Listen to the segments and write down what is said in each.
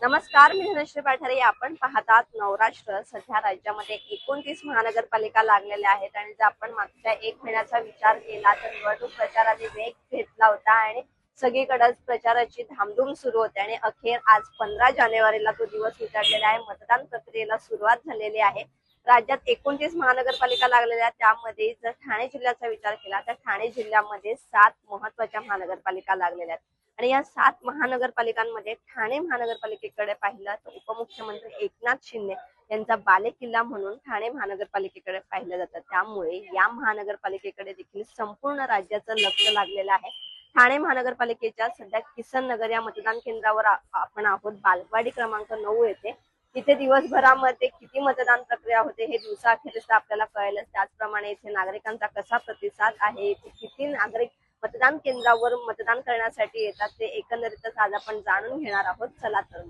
नमस्कार, मी धनश्री पाठारे. आपण पाहतात नवराष्ट्र. सध्या राज्यामध्ये 29 महानगरपालिका लागलेल्या आहेत आणि जर आपण मागच्या 1 महिन्याचा विचार केला तर निवडणूक प्रचाराने वेग घेतला होता आणि सगळीकडेच प्रचाराची धामधूम सुरू होते आणि अखेर आज 15 जानेवारीला तो दिवस उजाडलेला आहे. मतदान प्रक्रियेला सुरुवात झालेली आहे. राज्यात 29 महानगरपालिका लागलेल्या, त्यामध्ये जर ठाणे जिल्ह्याचा विचार केला तर ठाणे जिल्ह्यामध्ये 7 महत्वाच्या महानगरपालिका लागलेल्या आहेत. आणि या 7 महानगरपालिकांमध्ये ठाणे महानगरपालिकेकडे पाहिलं तर उपमुख्यमंत्री एकनाथ शिंदे यांचा बालेकिल्ला म्हणून ठाणे महानगरपालिकेकडे पाहिलं जातं. त्यामुळे या महानगरपालिकेकडे देखील संपूर्ण राज्याचं लक्ष लागलेलं आहे. ठाणे महानगरपालिकेच्या सध्या किसन नगर या मतदान केंद्रावर आपण आहोत. बालवाडी क्रमांक 9 येथे. इथे दिवसभरामध्ये किती मतदान प्रक्रिया होते हे दिवसाअखेरीस आपल्याला कळेलच. त्याचप्रमाणे इथे नागरिकांचा कसा प्रतिसाद आहे, इथे किती नागरिक मतदान केंद्रावर मतदान करण्यासाठी येतात ते एकंदरीतच आज आपण जाणून घेणार आहोत. चला तर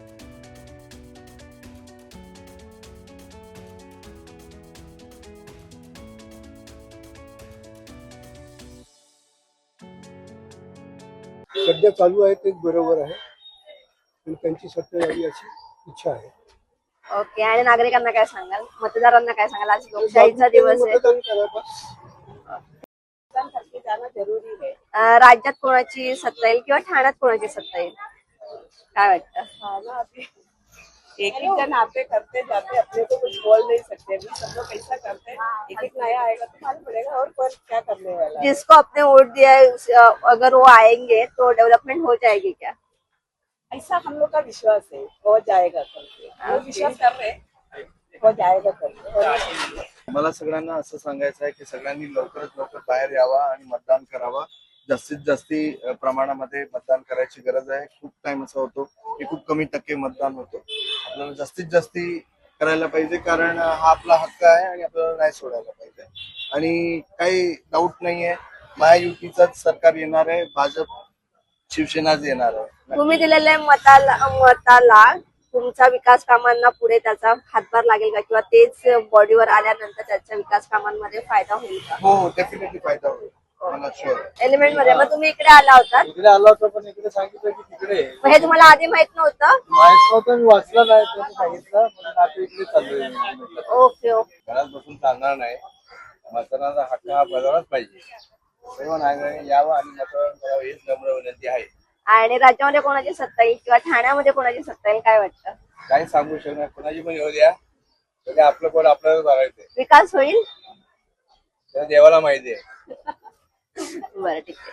सध्या चालू आहे ते बरोबर आहे, पण त्यांची सत्ता यावी अशी इच्छा आहे. ओके. आणि नागरिकांना काय सांगाल, मतदारांना काय सांगाल? आज लोकशाहीचा दिवस आहे. मतदान करा बस. जरुरी आहे. राज्यात कोणाची सत्ता येईल किंवा ठाण्यात कोणाची सत्ता येईल काय वाटतं? एक एक जन आते करते जाते, अपने को कुछ बोल नहीं सकते, अभी सब लोग ऐसा करते हैं. एक एक नया आएगा तो मालूम पड़ेगा और पर क्या करने वाला है. जिसको आपने वोट दिया है अगर वो आएंगे तो डेवलपमेंट हो जाएगी क्या? ऐसा हम लोग का विश्वास है, हो जाएगा करके. हम विश्वास कर रहे हैं, हो जाएगा करके. मला सगळ्यांना असं सांगायचं आहे की सगळ्यांनी लवकरात लवकर बाहेर यावा आणि मतदान करावा. जास्तीत जास्ती प्रमाणामध्ये मतदान करायची गरज आहे. खूप टाइम असा होतो की खूप कमी टक्के मतदान होतो. आपल्याला जास्तीत जास्ती करायला पाहिजे, कारण हा आपला हक्क आहे आणि आपल्याला नाही सोडायला पाहिजे. आणि काही डाऊट नाहीये, महायुतीचंच सरकार येणार आहे, भाजप शिवसेनाच येणार आहे. तुम्ही दिलेल्या मताला तुमच्या विकास कामांना पुढे त्याचा हातभार लागेल का, किंवा तेच बॉडीवर आल्यानंतर त्याच्या विकास कामांमध्ये फायदा होईल का? हो, डेफिनेटली फायदा होईल मला शुअर. एलिमेंट मध्ये मग तुम्ही इकडे आला होता? इकडे आला होता, पण इकडे सांगितलं की तिकडे मग हे तुम्हाला आधी माहित नव्हतं? माहित नव्हतं, मी वाचलं नाही, त्यांनी सांगितलं म्हणून आता इकडे चाललोय. Okay okay. घरात बसून चालणार नाही. मतदानाचा हक्क हा बजावलाच पाहिजे. सर्व नागरिकांनी यावं आणि मतदान करावं हीच नम्र विनंती आहे. आणि राज्यामध्ये कोणाची सत्ता येईल किंवा ठाण्यामध्ये कोणाची सत्ता येईल काय वाटतं? काही सांगू शकणार, कोणाची पण येऊ द्या, तरी आपलं कोण आपल्याला बघायचंय. विकास होईल? त्या देवाला माहिती आहे. बरं, ठीक आहे.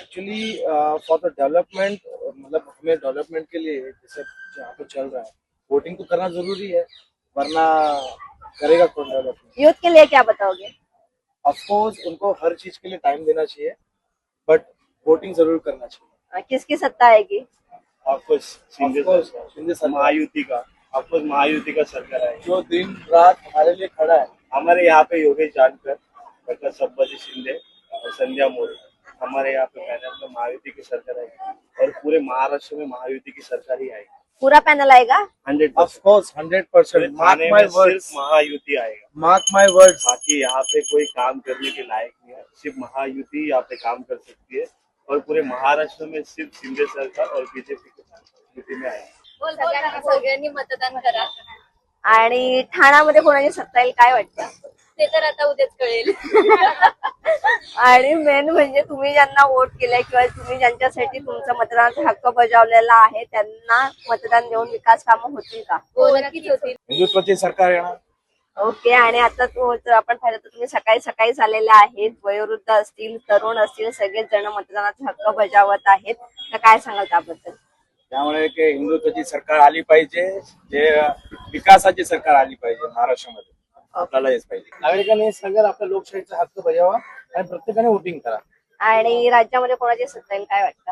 एक्चुअली फॉर द डेवलपमेंट, मतलब हमें डेवलपमेंट के लिए जैसे जहाँ पे चल रहा है, वोटिंग तो करना जरूरी है, वरना करेगा कौन डेवलपमेंट? यूथ के लिए क्या बताओगे? ऑफ कोर्स उनको हर चीज के लिए टाइम देना चाहिए, बट वोटिंग जरूर करना चाहिए. किसकी सत्ता आएगी? ऑफकोर्स शिंदे सरकार, महायुति का, ऑफकोर्स महायुति का सरकार है. जो दिन रात हमारे लिए खड़ा है. हमारे यहाँ पे योगेश जानकर, डॉक्टर सब्बाजी शिंदे और संध्या मोरे, हमारे यहाँ पे पैनल में महायुति की सरकार आएगी और पूरे महाराष्ट्र में महायुति की सरकार ही आएगी. पूरा पैनल आएगा? 100%. Of course 100%. Mark my words. सिर्फ महायुति आएगा. मार्क माय वर्ड्स. बाकी यहाँ पे कोई काम करने के लायक नहीं है. सिर्फ महायुति यहाँ पे काम कर सकती है और पूरे महाराष्ट्र में सिर्फ शिंदे सरकार और बीजेपी के युति में आएगी. सगळ्यांनी मतदान करा. आणि ठाण्यामध्ये कोणाची सत्ता येईल काय वाटतं? ते तर आता उद्याच कळेल. आणि मेन म्हणजे तुम्ही ज्यांना वोट केलाय किंवा तुम्ही ज्यांच्यासाठी तुमचा मतदानाचा हक्क बजावलेला आहे त्यांना मतदान देऊन विकास कामं होतील का? हो, नक्कीच होतील. हिंदुत्वाची सरकार येणार. ओके. आणि आता आपण पाहिलं तर तुम्ही सकाळी सकाळी आलेले आहेत. वयोवृद्ध असतील, तरुण असतील, सगळेच जण मतदानाचा हक्क बजावत आहेत. तर काय सांगाल त्याबद्दल? त्यामुळे की हिंदुत्वाची सरकार आली पाहिजे, जे विकासाची सरकार आली पाहिजे महाराष्ट्रामध्ये. आपल्याला हेच पाहिजे. नागरिकांनी सगळं आपल्या लोकशाहीचा हक्क बजावा आणि प्रत्येकाने वोटिंग करा. आणि राज्यामध्ये कोणाची सत्ता येईल काय वाटतं?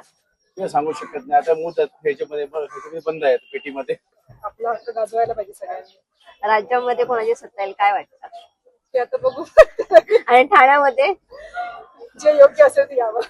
ते सांगू शकत नाही. आता मूत ह्याच्यामध्ये बंद आहे पेटीमध्ये. आपला हक्क गाजवायला पाहिजे सगळ्यांनी. राज्यामध्ये कोणाची सत्ता येईल काय वाटतं? ते आता बघू. आणि ठाण्यामध्ये जे योग्य असेल ते यावं.